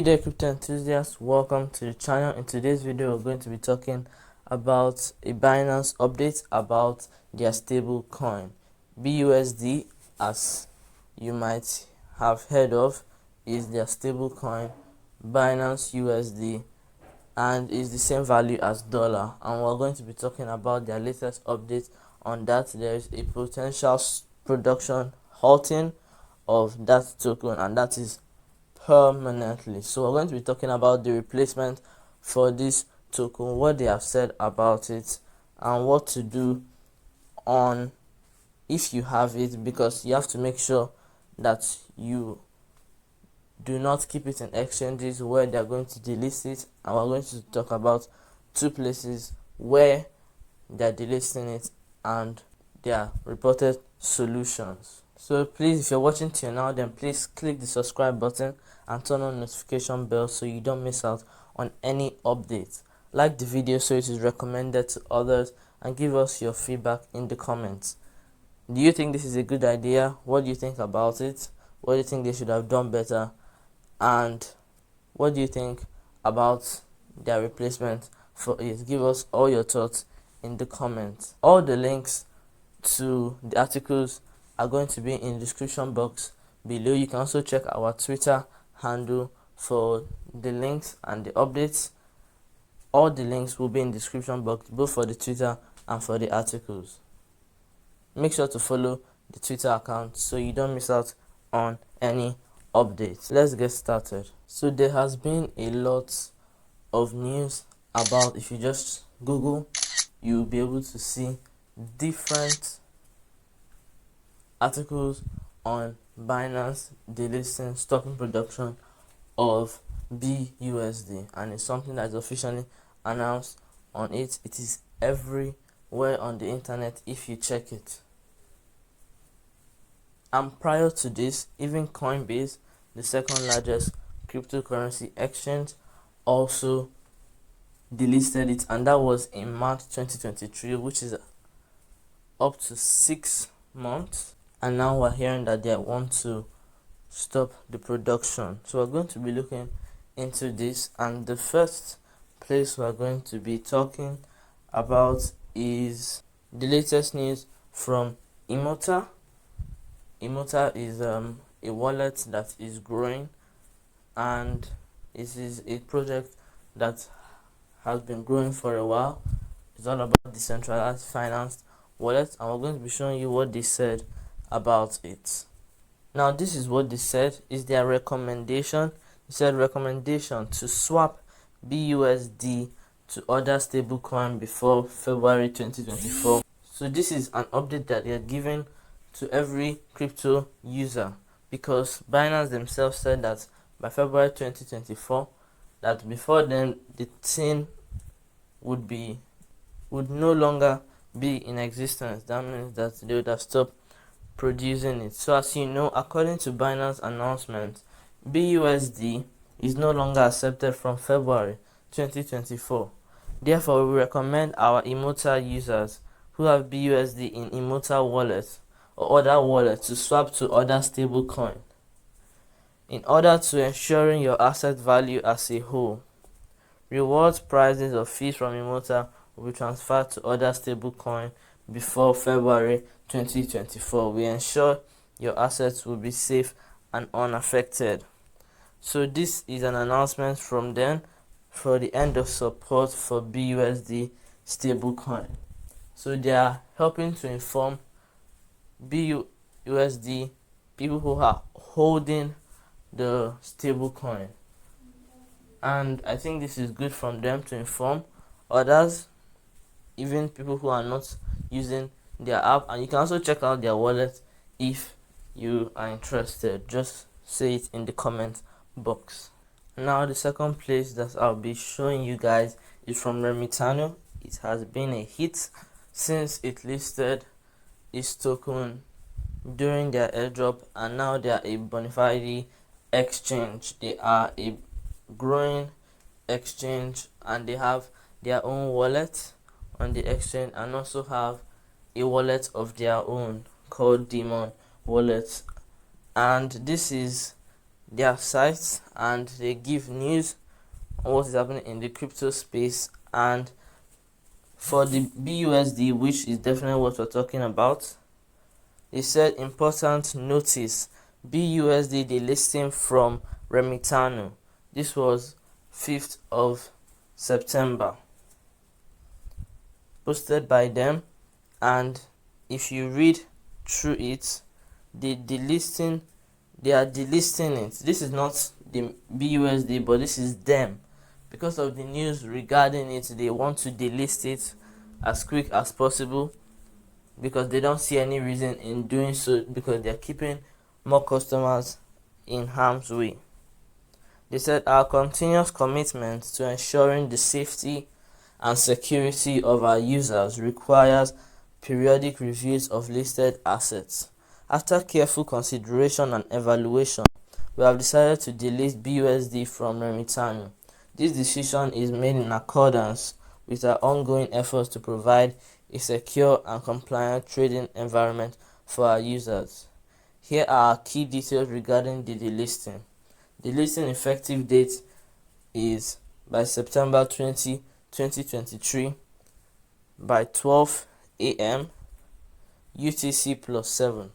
Good day, crypto enthusiasts. Welcome to the channel. In today's video, we're going to be talking about a Binance update about their stable coin BUSD. As you might have heard of, is their stable coin Binance USD, and is the same value as dollar. And we're going to be talking about their latest update on that. There is a potential production halting of that token, and that is permanently. So we're going to be talking about the replacement for this token, what they have said about it, and what to do on if you have it, because you have to make sure that you do not keep it in exchanges where they're going to delist it. And we're going to talk about two places where they're delisting it and their reported solutions. So please, if you're watching till now, then please click the subscribe button and turn on notification bell so you don't miss out on any updates. Like the video so it is recommended to others, and give us your feedback in the comments. Do you think this is a good idea? What do you think about it? What do you think they should have done better? And what do you think about their replacement for it? Give us all your thoughts in the comments. All the links to the articles are going to be in the description box below. You can also check our Twitter handle for the links and the updates. All the links will be in the description box, both for the Twitter and for the articles. Make sure to follow the Twitter account so you don't miss out on any updates. Let's get started. So there has been a lot of news about, if you just Google, you'll be able to see different articles on Binance delisting, stopping production of BUSD, and it's something that is officially announced on it. It is everywhere on the internet if you check it. And prior to this, even Coinbase, the second largest cryptocurrency exchange, also delisted it, and that was in March 2023, which is up to 6 months. And now we're hearing that they want to stop the production. So we're going to be looking into this, and the first place we're going to be talking about is the latest news from Immota. Immota is a wallet that is growing, and this is a project that has been growing for a while. It's all about decentralized finance wallet, and we're going to be showing you what they said about it. Now, this is what they said is their recommendation. They said recommendation to swap BUSD to other stablecoin before February 2024. So this is an update that they are giving to every crypto user, because Binance themselves said that by February 2024, that before then the thing would no longer be in existence. That means that they would have stopped producing it. So as you know, according to Binance announcement, BUSD is no longer accepted from February 2024. Therefore, we recommend our Immota users who have BUSD in Immota wallet or other wallets to swap to other stablecoin in order to ensuring your asset value as a whole. Rewards, prices, or fees from Immota will be transferred to other stablecoin before February 2024. We ensure your assets will be safe and unaffected. So this is an announcement from them for the end of support for BUSD stablecoin. So they are helping to inform BUSD people who are holding the stablecoin, and I think this is good from them to inform others, even people who are not using their app. And you can also check out their wallet if you are interested. Just say it in the comment box. Now, the second place that I'll be showing you guys is from Remitano. It has been a hit since it listed its token during their airdrop, and now they are a bona fide exchange. They are a growing exchange, and they have their own wallet on the exchange, and also have a wallet of their own called Demon Wallet. And this is their sites and they give news on what is happening in the crypto space. And for the BUSD, which is definitely what we're talking about, they said important notice: BUSD delisting from Remitano. This was 5th of September, posted by them. And if you read through it, they are delisting it. This is not the BUSD, but this is them. Because of the news regarding it, they want to delist it as quick as possible, because they don't see any reason in doing so, because they're keeping more customers in harm's way. They said our continuous commitment to ensuring the safety and security of our users requires periodic reviews of listed assets. After careful consideration and evaluation, we have decided to delist BUSD from Remitano. This decision is made in accordance with our ongoing efforts to provide a secure and compliant trading environment for our users. Here are our key details regarding the delisting. The listing effective date is by September 20, 2023 by 12 a.m. UTC +7.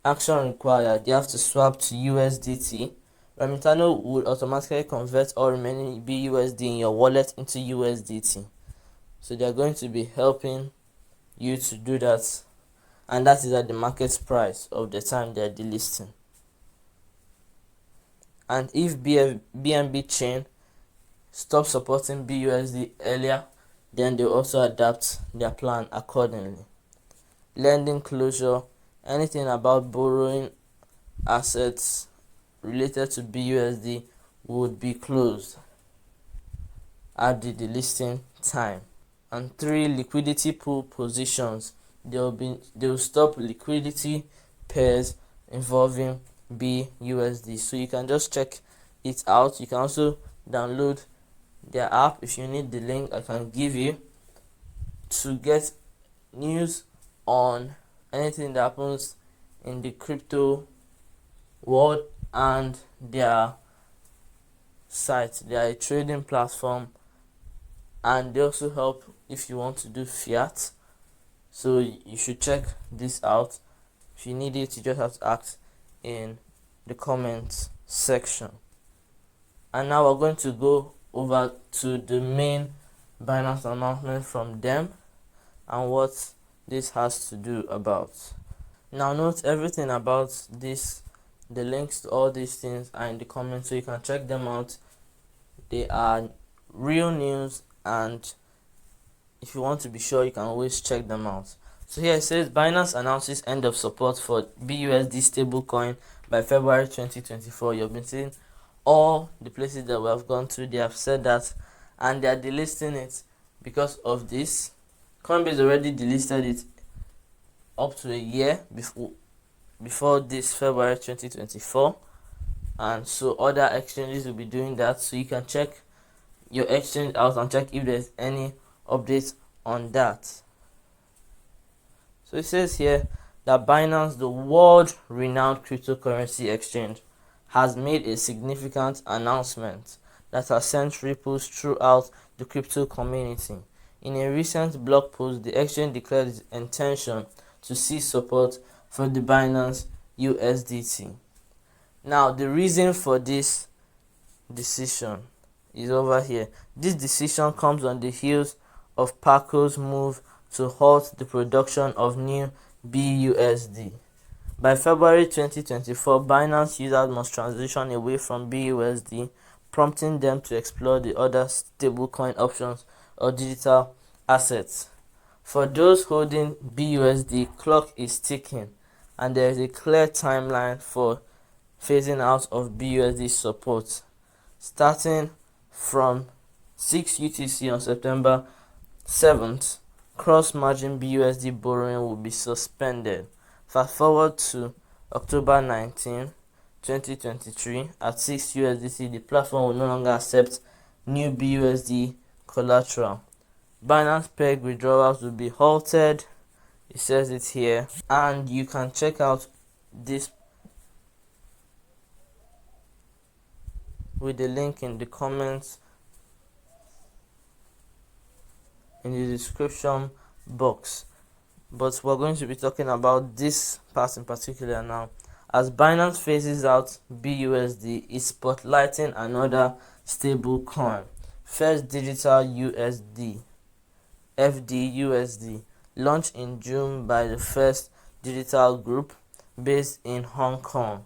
Action required: you have to swap to USDT. Remitano would automatically convert all remaining BUSD in your wallet into USDT. So they are going to be helping you to do that, and that is at the market price of the time they are delisting. And if BNB chain stops supporting BUSD earlier, then they also adapt their plan accordingly. Lending closure: anything about borrowing assets related to BUSD would be closed at the delisting time. And 3, liquidity pool positions: they will stop liquidity pairs involving BUSD. So you can just check it out. You can also download their app if you need the link I can give you to get news on anything that happens in the crypto world. And their site, they are a trading platform, and they also help if you want to do fiat. So you should check this out. If you need it, you just have to ask in the comments section. And now we're going to go over to the main Binance announcement from them and what this has to do about. Now note everything about this, the links to all these things are in the comments, so you can check them out. They are real news, and if you want to be sure, you can always check them out. So here it says Binance announces end of support for BUSD stablecoin by February 2024. You've been seeing all the places that we have gone to, they have said that, and they are delisting it because of this. Coinbase already delisted it up to a year before this February 2024, and so other exchanges will be doing that. So you can check your exchange out and check if there's any updates on that. So it says here that Binance, the world-renowned cryptocurrency exchange, has made a significant announcement that has sent ripples throughout the crypto community. In a recent blog post, the exchange declared its intention to cease support for the Binance USDT. Now, the reason for this decision is over here. This decision comes on the heels of paxos move to halt the production of new BUSD. By February 2024, Binance users must transition away from BUSD, prompting them to explore the other stablecoin options or digital assets. For those holding BUSD, clock is ticking, and there is a clear timeline for phasing out of BUSD support. Starting from 6 UTC on September 7th, cross-margin BUSD borrowing will be suspended. Fast forward to October 19, 2023, at 6 USDC, the platform will no longer accept new BUSD collateral. Binance Peg withdrawals will be halted. It says it here, and you can check out this with the link in the comments in the description box. But we're going to be talking about this part in particular now. As Binance phases out BUSD, is spotlighting another stable coin, First Digital USD FDUSD, launched in June by the First Digital Group based in Hong Kong.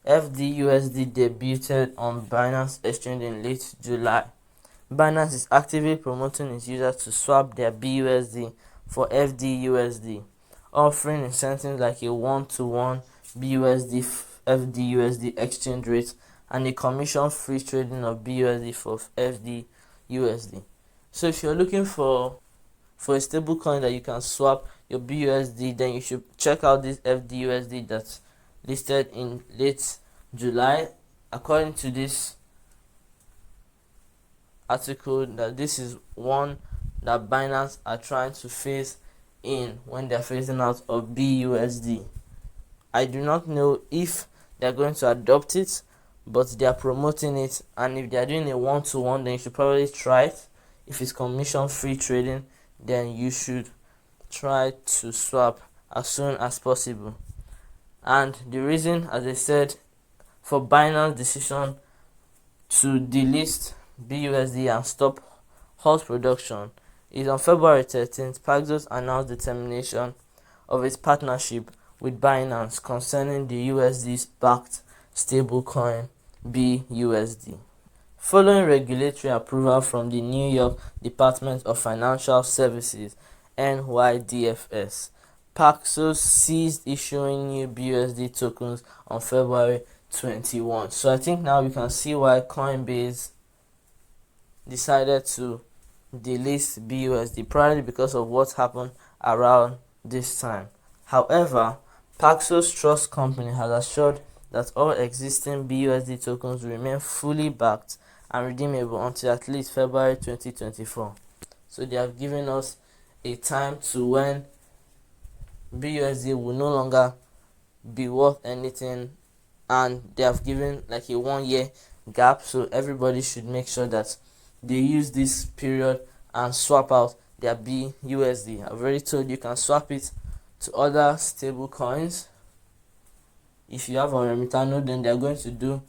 FDUSD debuted on Binance Exchange in late July. Binance is actively promoting its users to swap their BUSD for FDUSD, offering incentives like a 1-to-1 BUSD FDUSD exchange rate and a commission-free trading of BUSD for FDUSD. So if you're looking for a stable coin that you can swap your BUSD, then you should check out this FDUSD that's listed in late July. According to this article, that this is one that Binance are trying to phase in when they're phasing out of BUSD. I do not know if they're going to adopt it, but they are promoting it, and if they are doing a 1-to-1, then you should probably try it. If it's commission free trading, then you should try to swap as soon as possible. And the reason, as I said, for Binance decision to delist BUSD and stop Halt production is on February 13th, Paxos announced the termination of its partnership with Binance concerning the USD-backed stablecoin BUSD. Following regulatory approval from the New York Department of Financial Services (NYDFS), Paxos ceased issuing new BUSD tokens on February 21. So I think now we can see why Coinbase decided to delist BUSD, probably because of what happened around this time. However, Paxos Trust Company has assured that all existing BUSD tokens will remain fully backed and redeemable until at least February 2024. So they have given us a time to when BUSD will no longer be worth anything, and they have given like a 1-year gap, so everybody should make sure that they use this period and swap out their BUSD. I've already told you can swap it to other stable coins. If you have a Remitano, then they're going to do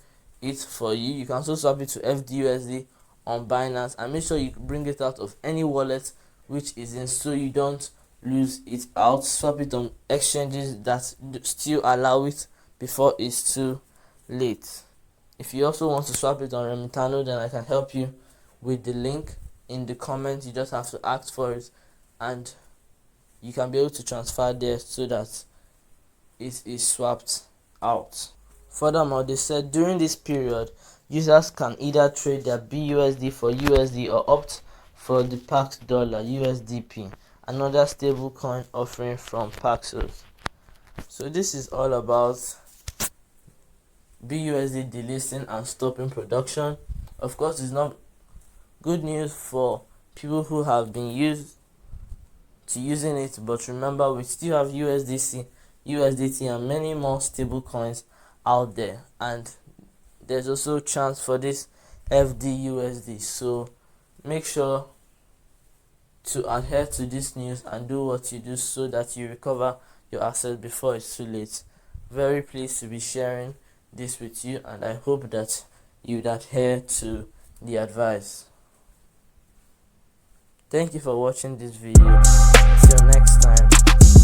it for you. You can also swap it to FDUSD on Binance, and make sure you bring it out of any wallet which is in, so you don't lose it out. Swap it on exchanges that still allow it before it's too late. If you also want to swap it on Remitano, then I can help you with the link in the comments. You just have to ask for it, and you can be able to transfer there so that it is swapped out. Furthermore, they said during this period, users can either trade their BUSD for USD or opt for the Pax Dollar USDP, another stable coin offering from Paxos. So this is all about BUSD delisting and stopping production. Of course, it's not good news for people who have been used to using it, but remember, we still have USDC, USDT, and many more stable coins out there, and there's also a chance for this FDUSD. So make sure to adhere to this news and do what you do so that you recover your assets before it's too late. Very pleased to be sharing this with you, and I hope that you'd adhere to the advice. Thank you for watching this video. Till next time.